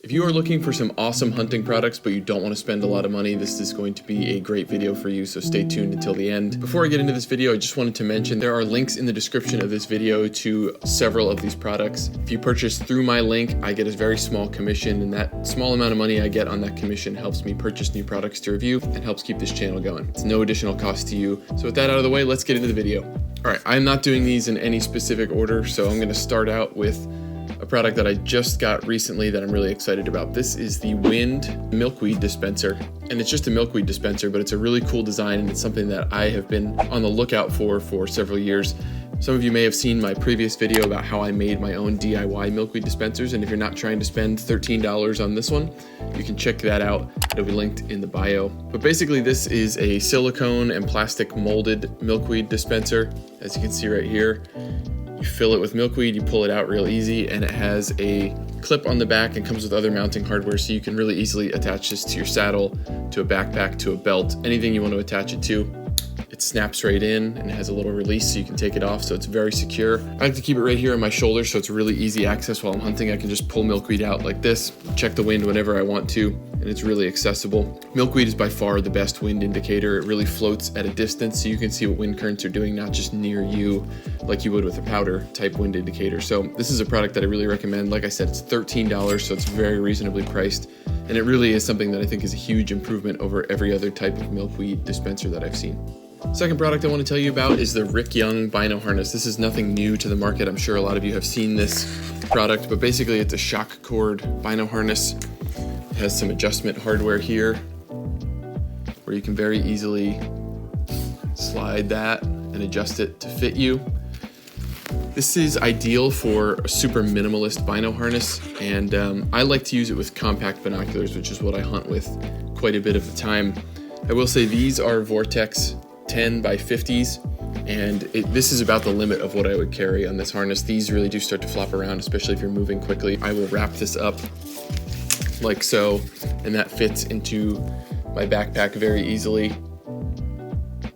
If you are looking for some awesome hunting products but you don't want to spend a lot of money, this is going to be a great video for you, so stay tuned until the end. Before I get into this video, I just wanted to mention there are links in the description of this video to several of these products. If you purchase through my link, I get a very small commission, and that small amount of money I get on that commission helps me purchase new products to review and helps keep this channel going. It's no additional cost to you. So with that out of the way, let's get into the video. All right, I'm not doing these in any specific order, so I'm going to start out with a product that I just got recently that I'm really excited about. This is the WND Milkweed Dispenser, and it's just a milkweed dispenser, but it's a really cool design, and it's something that I have been on the lookout for several years. Some of you may have seen my previous video about how I made my own DIY milkweed dispensers, and if you're not trying to spend $13 on this one, you can check that out. It'll be linked in the bio. But basically this is a silicone and plastic molded milkweed dispenser. As you can see right here, you fill it with milkweed, you pull it out real easy, and it has a clip on the back and comes with other mounting hardware, so you can really easily attach this to your saddle, to a backpack, to a belt, anything you want to attach it to. It snaps right in and it has a little release so you can take it off, so it's very secure. I like to keep it right here on my shoulder so it's really easy access while I'm hunting. I can just pull milkweed out like this, check the wind whenever I want to, and it's really accessible. Milkweed is by far the best wind indicator. It really floats at a distance so you can see what wind currents are doing, not just near you like you would with a powder type wind indicator. So this is a product that I really recommend. Like I said, it's $13, so it's very reasonably priced, and it really is something that I think is a huge improvement over every other type of milkweed dispenser that I've seen. Second product I want to tell you about is the Rick Young Bino harness. This is nothing new to the market. I'm sure a lot of you have seen this product, but basically it's a shock cord bino harness. It has some adjustment hardware here where you can very easily slide that and adjust it to fit you. This is ideal for a super minimalist bino harness, and I like to use it with compact binoculars, which is what I hunt with quite a bit of the time. I will say these are Vortex 10 by 50s, and this is about the limit of what I would carry on this harness. These really do start to flop around, especially if you're moving quickly. I will wrap this up like so, and that fits into my backpack very easily.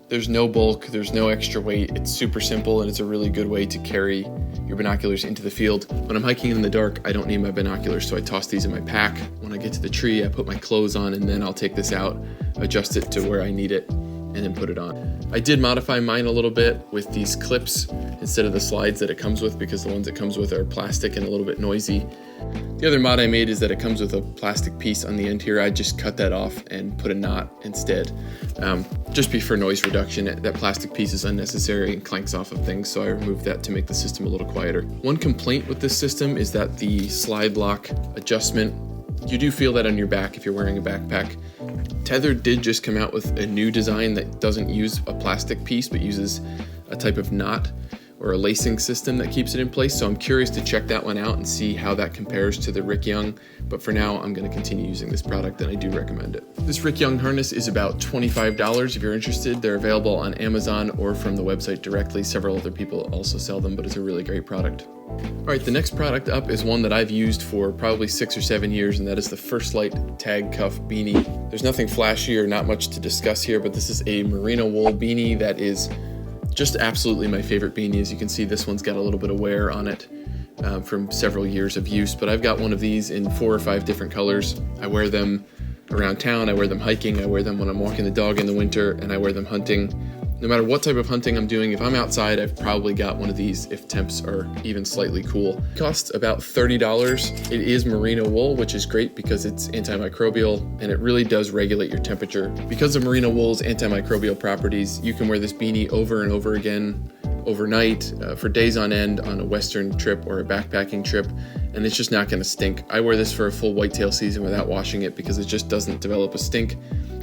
There's no bulk, there's no extra weight. It's super simple, and it's a really good way to carry your binoculars into the field. When I'm hiking in the dark, I don't need my binoculars, so I toss these in my pack. When I get to the tree, I put my clothes on, and then I'll take this out, adjust it to where I need it, and then put it on. I did modify mine a little bit with these clips instead of the slides that it comes with, because the ones it comes with are plastic and a little bit noisy. The other mod I made is that it comes with a plastic piece on the end here. I just cut that off and put a knot instead, just for noise reduction. That plastic piece is unnecessary and clanks off of things, so I removed that to make the system a little quieter. One complaint with this system is that the slide lock adjustment, you do feel that on your back if you're wearing a backpack. Tethrd did just come out with a new design that doesn't use a plastic piece but uses a type of knot or a lacing system that keeps it in place, so I'm curious to check that one out and see how that compares to the Rick Young, but for now I'm going to continue using this product, and I do recommend it. This Rick Young harness is about $25 if you're interested. They're available on Amazon or from the website directly. Several other people also sell them, but it's a really great product. All right, the next product up is one that I've used for probably 6 or 7 years, and that is the First Lite Tag Cuff Beanie. There's nothing flashy or not much to discuss here, but this is a merino wool beanie that is just absolutely my favorite beanie. As you can see, this one's got a little bit of wear on it from several years of use, but I've got one of these in 4 or 5 different colors. I wear them around town, I wear them hiking, I wear them when I'm walking the dog in the winter, and I wear them hunting. No matter what type of hunting I'm doing, if I'm outside, I've probably got one of these if temps are even slightly cool. It costs about $30. It is merino wool, which is great because it's antimicrobial, and it really does regulate your temperature. Because of merino wool's antimicrobial properties, you can wear this beanie over and over again overnight, for days on end on a western trip or a backpacking trip, and it's just not going to stink. I wear this for a full whitetail season without washing it because it just doesn't develop a stink.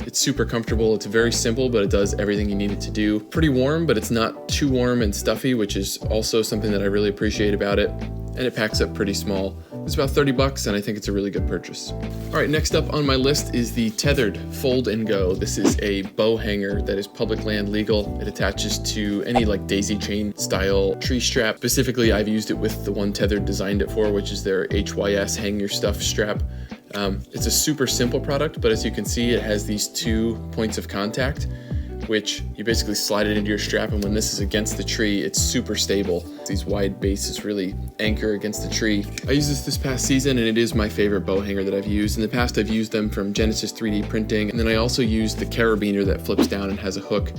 It's super comfortable. It's very simple, but it does everything you need it to do. Pretty warm, but it's not too warm and stuffy, which is also something that I really appreciate about it. And it packs up pretty small. It's about 30 bucks, and I think it's a really good purchase. All right, next up on my list is the Tethrd Fold and Go. This is a bow hanger that is public land legal. It attaches to any like daisy chain style tree strap. Specifically, I've used it with the one Tethrd designed it for, which is their HYS Hang Your Stuff strap. It's a super simple product, but as you can see, it has these 2 points of contact which you basically slide it into your strap, and when this is against the tree, it's super stable. These wide bases really anchor against the tree. I used this past season, and it is my favorite bow hanger that I've used. In the past, I've used them from Genesis 3D printing, and then I also used the carabiner that flips down and has a hook.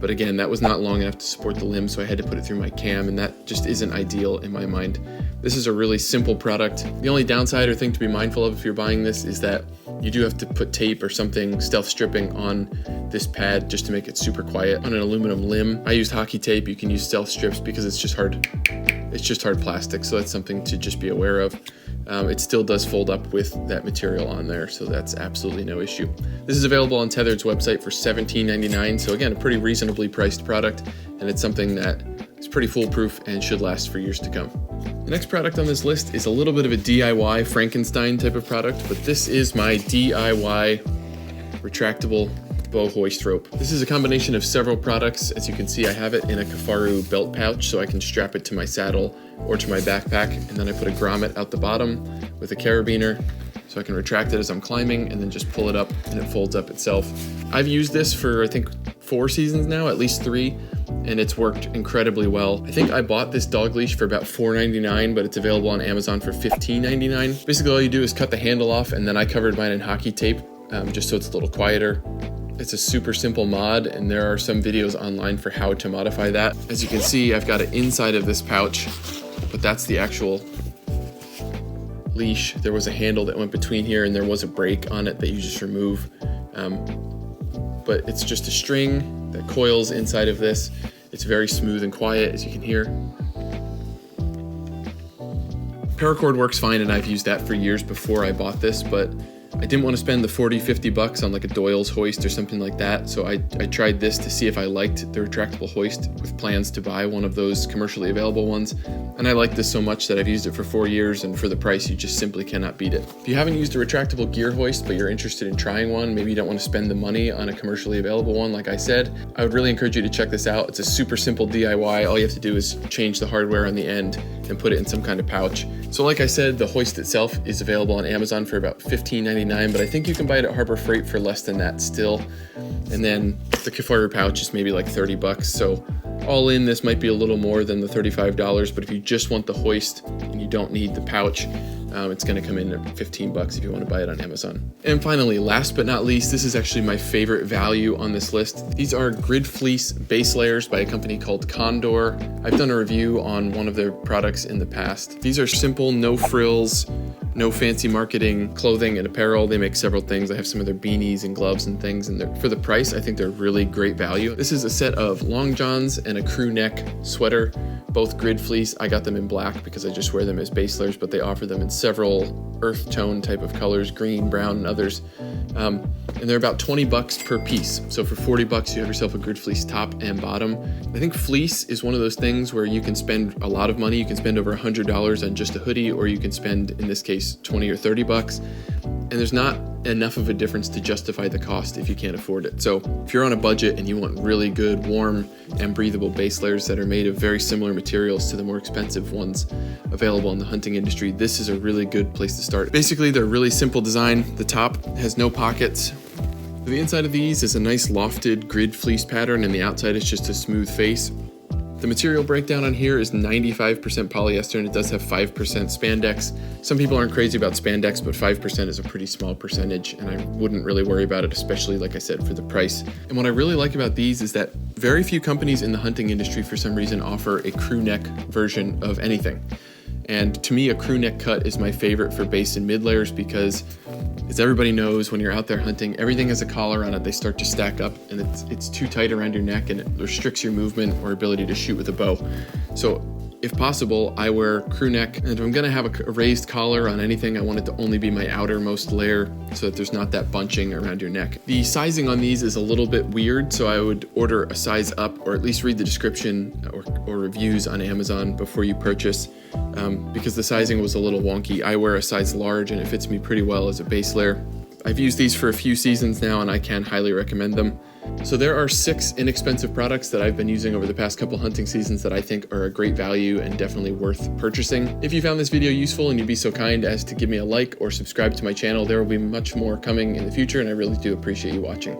But again, that was not long enough to support the limb, so I had to put it through my cam, and that just isn't ideal in my mind. This is a really simple product. The only downside or thing to be mindful of if you're buying this is that you do have to put tape or something, stealth stripping, on this pad just to make it super quiet. On an aluminum limb, I used hockey tape. You can use stealth strips because it's just hard plastic, so that's something to just be aware of. It still does fold up with that material on there, so that's absolutely no issue. This is available on Tethrrd's website for $17.99, so again, a pretty reasonably priced product, and it's something that is pretty foolproof and should last for years to come. The next product on this list is a little bit of a DIY Frankenstein type of product, but this is my DIY retractable bow hoist rope. This is a combination of several products. As you can see, I have it in a Kafaru belt pouch, so I can strap it to my saddle or to my backpack, and then I put a grommet out the bottom with a carabiner, so I can retract it as I'm climbing and then just pull it up and it folds up itself. I've used this for I think 4 seasons now, at least 3, and it's worked incredibly well. I think I bought this dog leash for about $4.99, but it's available on Amazon for $15.99. Basically all you do is cut the handle off, and then I covered mine in hockey tape just so it's a little quieter. It's a super simple mod, and there are some videos online for how to modify that. As you can see, I've got it inside of this pouch, but that's the actual leash. There was a handle that went between here, and there was a brake on it that you just remove. But it's just a string that coils inside of this. It's very smooth and quiet, as you can hear. Paracord works fine, and I've used that for years before I bought this, but I didn't want to spend the 40-50 bucks on like a Doyle's hoist or something like that, so I tried this to see if I liked the retractable hoist, with plans to buy one of those commercially available ones. And I like this so much that I've used it for 4 years, and for the price, you just simply cannot beat it. If you haven't used a retractable gear hoist, but you're interested in trying one, maybe you don't want to spend the money on a commercially available one, like I said, I would really encourage you to check this out. It's a super simple DIY. All you have to do is change the hardware on the end and put it in some kind of pouch. So like I said, the hoist itself is available on Amazon for about $15.99, but I think you can buy it at Harbor Freight for less than that still. And then the Kafaru pouch is maybe like 30 bucks. So all in, this might be a little more than the $35, but if you just want the hoist and you don't need the pouch, it's going to come in at 15 bucks if you want to buy it on Amazon. And finally, last but not least, this is actually my favorite value on this list. These are grid fleece base layers by a company called Condor. I've done a review on one of their products in the past. These are simple, no frills, no fancy marketing, clothing and apparel. They make several things. I have some of their beanies and gloves and things, and for the price, I think they're really great value. This is a set of long johns and a crew neck sweater, both grid fleece. I got them in black because I just wear them as base layers, but they offer them in several earth tone type of colors, green, brown, and others. And they're about 20 bucks per piece. So for 40 bucks, you have yourself a grid fleece top and bottom. I think fleece is one of those things where you can spend a lot of money. You can spend over $100 on just a hoodie, or you can spend, in this case, 20 or 30 bucks. And there's not enough of a difference to justify the cost if you can't afford it. So if you're on a budget and you want really good, warm, and breathable base layers that are made of very similar materials to the more expensive ones available in the hunting industry, this is a really good place to start. Basically, they're really simple design. The top has no pockets. The inside of these is a nice lofted grid fleece pattern, and the outside is just a smooth face. The material breakdown on here is 95% polyester, and it does have 5% spandex. Some people aren't crazy about spandex, but 5% is a pretty small percentage, and I wouldn't really worry about it, especially, like I said, for the price. And what I really like about these is that very few companies in the hunting industry, for some reason, offer a crew neck version of anything. And to me, a crew neck cut is my favorite for base and mid layers because, as everybody knows, when you're out there hunting, everything has a collar on it. They start to stack up, and it's too tight around your neck, and it restricts your movement or ability to shoot with a bow. So if possible, I wear crew neck, and if I'm gonna have a raised collar on anything, I want it to only be my outermost layer so that there's not that bunching around your neck. The sizing on these is a little bit weird, so I would order a size up, or at least read the description or reviews on Amazon before you purchase, because the sizing was a little wonky. I wear a size large, and it fits me pretty well as a base layer. I've used these for a few seasons now, and I can highly recommend them. So there are 6 inexpensive products that I've been using over the past couple hunting seasons that I think are a great value and definitely worth purchasing. If you found this video useful and you'd be so kind as to give me a like or subscribe to my channel, there will be much more coming in the future, and I really do appreciate you watching.